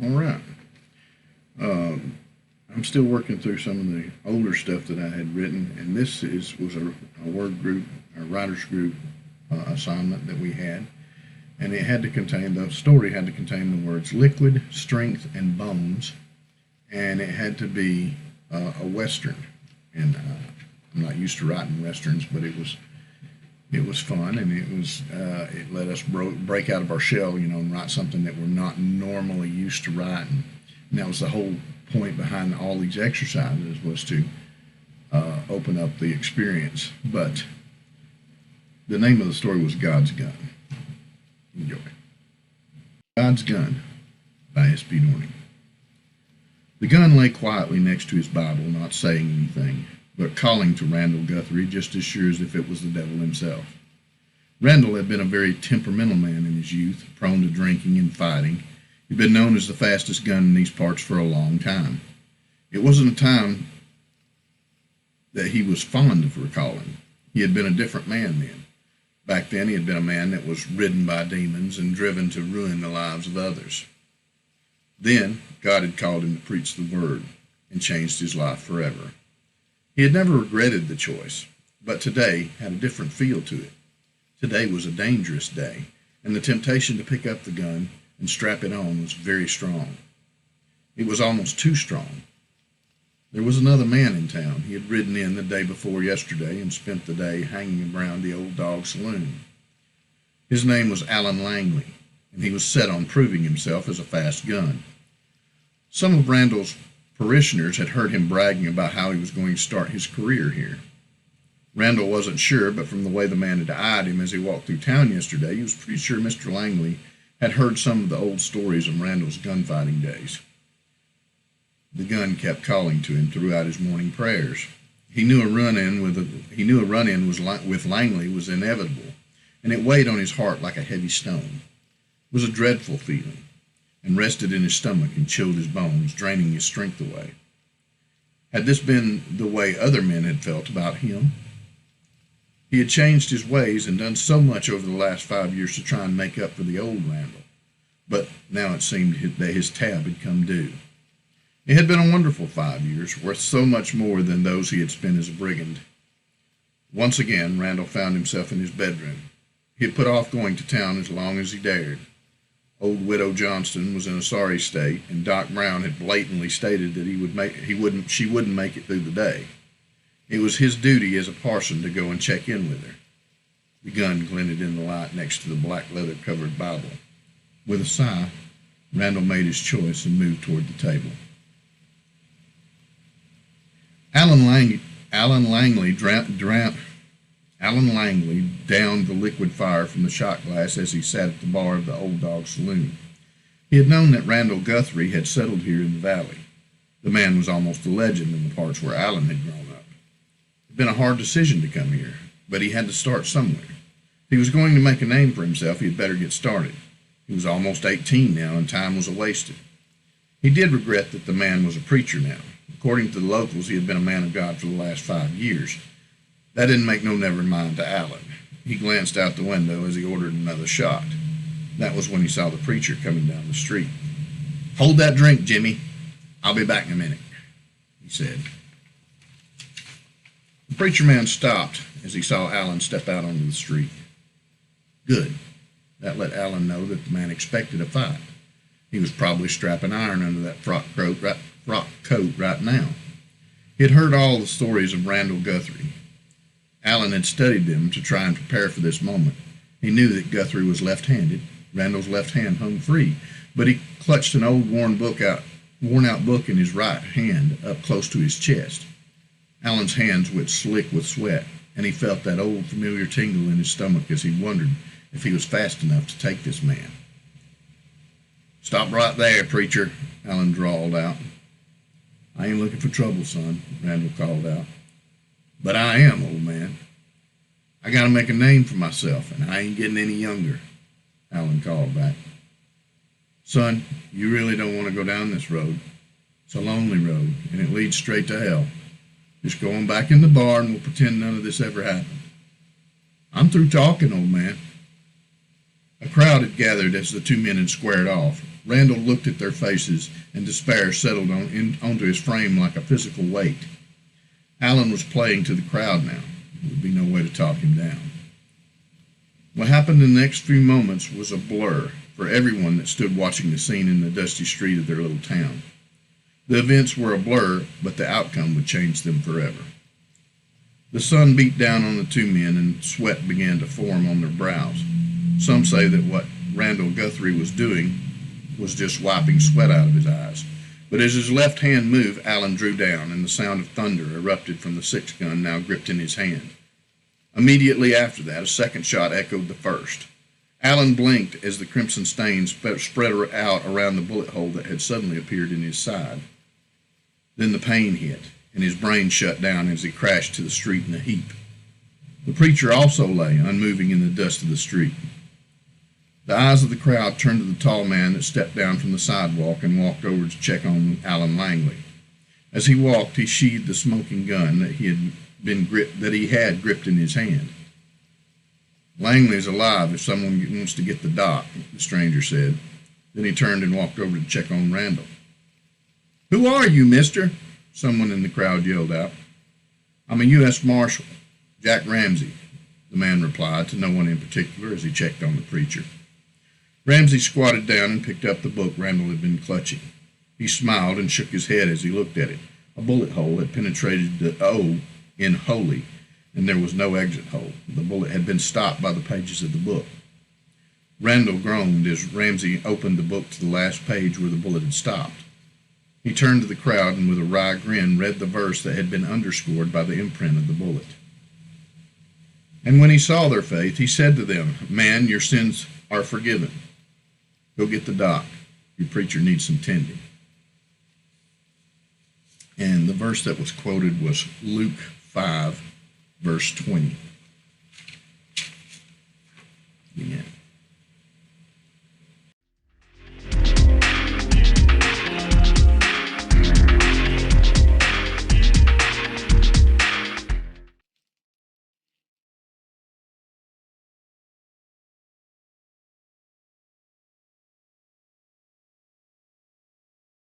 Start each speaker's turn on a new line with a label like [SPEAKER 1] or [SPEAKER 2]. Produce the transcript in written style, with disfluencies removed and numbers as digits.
[SPEAKER 1] All right. I'm still working through some of the older stuff that I had written, and was a word group, a writers group assignment that we had, and the story had to contain the words liquid, strength, and bones, and it had to be a western. And I'm not used to writing westerns, but it was fun, and it let us break out of our shell, and write something that we're not normally used to writing. And that was the whole point behind all these exercises, was to open up the experience. But the name of the story was God's Gun. Enjoy. God's Gun by S.P. Dorning. The gun lay quietly next to his Bible, not saying anything, but calling to Randall Guthrie just as sure as if it was the devil himself. Randall had been a very temperamental man in his youth, prone to drinking and fighting. He'd been known as the fastest gun in these parts for a long time. It wasn't a time that he was fond of recalling. He had been a different man then. Back then he had been a man that was ridden by demons and driven to ruin the lives of others. Then God had called him to preach the word and changed his life forever. He had never regretted the choice, but today had a different feel to it. Today was a dangerous day, and the temptation to pick up the gun and strap it on was very strong. It was almost too strong. There was another man in town. He had ridden in the day before yesterday and spent the day hanging around the Old Dog Saloon. His name was Alan Langley, and he was set on proving himself as a fast gun. Some of Randall's parishioners had heard him bragging about how he was going to start his career here. Randall wasn't sure, but from the way the man had eyed him as he walked through town yesterday, he was pretty sure Mr. Langley had heard some of the old stories of Randall's gunfighting days. The gun kept calling to him throughout his morning prayers. He knew a run-in with Langley was inevitable, and it weighed on his heart like a heavy stone. It was a dreadful feeling, and rested in his stomach and chilled his bones, draining his strength away. Had this been the way other men had felt about him? He had changed his ways and done so much over the last 5 years to try and make up for the old Randall, but now it seemed that his tab had come due. It had been a wonderful 5 years, worth so much more than those he had spent as a brigand. Once again, Randall found himself in his bedroom. He had put off going to town as long as he dared. Old Widow Johnston was in a sorry state, and Doc Brown had blatantly stated that she wouldn't make it through the day. It was his duty as a parson to go and check in with her. The gun glinted in the light next to the black leather-covered Bible. With a sigh, Randall made his choice and moved toward the table. Alan Langley downed the liquid fire from the shot glass as he sat at the bar of the Old Dog Saloon. He had known that Randall Guthrie had settled here in the valley. The man was almost a legend in the parts where Alan had grown up. It had been a hard decision to come here, but he had to start somewhere. If he was going to make a name for himself, he had better get started. He was almost 18 now, and time was wasted. He did regret that the man was a preacher now. According to the locals, he had been a man of God for the last 5 years. That didn't make no never mind to Alan. He glanced out the window as he ordered another shot. That was when he saw the preacher coming down the street. "Hold that drink, Jimmy. I'll be back in a minute," he said. The preacher man stopped as he saw Alan step out onto the street. Good. That let Alan know that the man expected a fight. He was probably strapping iron under that frock coat right now. He had heard all the stories of Randall Guthrie. Alan had studied them to try and prepare for this moment. He knew that Guthrie was left-handed. Randall's left hand hung free, but he clutched an old worn-out book in his right hand up close to his chest. Alan's hands went slick with sweat, and he felt that old familiar tingle in his stomach as he wondered if he was fast enough to take this man. "Stop right there, preacher," Alan drawled out. "I ain't looking for trouble, son," Randall called out. "But I am, old man. I gotta make a name for myself, and I ain't getting any younger," Alan called back. "Son, you really don't want to go down this road. It's a lonely road, and it leads straight to hell. Just go on back in the bar, and we'll pretend none of this ever happened." "I'm through talking, old man." A crowd had gathered as the two men had squared off. Randall looked at their faces, and despair settled onto his frame like a physical weight. Allen was playing to the crowd now. There would be no way to talk him down. What happened in the next few moments was a blur for everyone that stood watching the scene in the dusty street of their little town. The events were a blur, but the outcome would change them forever. The sun beat down on the two men, and sweat began to form on their brows. Some say that what Randall Guthrie was doing was just wiping sweat out of his eyes. But as his left hand moved, Allen drew down, and the sound of thunder erupted from the six-gun now gripped in his hand. Immediately after that, a second shot echoed the first. Allen blinked as the crimson stains spread out around the bullet hole that had suddenly appeared in his side. Then the pain hit, and his brain shut down as he crashed to the street in a heap. The preacher also lay, unmoving in the dust of the street. The eyes of the crowd turned to the tall man that stepped down from the sidewalk and walked over to check on Allen Langley. As he walked, he sheathed the smoking gun that he had gripped in his hand. "Langley's alive if someone wants to get the doc," the stranger said. Then he turned and walked over to check on Randall. "Who are you, mister?" someone in the crowd yelled out. "I'm a U.S. Marshal, Jack Ramsey," the man replied to no one in particular as he checked on the preacher. Ramsey squatted down and picked up the book Randall had been clutching. He smiled and shook his head as he looked at it. A bullet hole had penetrated the O in holy, and there was no exit hole. The bullet had been stopped by the pages of the book. Randall groaned as Ramsey opened the book to the last page where the bullet had stopped. He turned to the crowd and with a wry grin read the verse that had been underscored by the imprint of the bullet. And when he saw their faith, he said to them, "Man, your sins are forgiven. Go get the doc. Your preacher needs some tending." And the verse that was quoted was Luke 5, verse 20.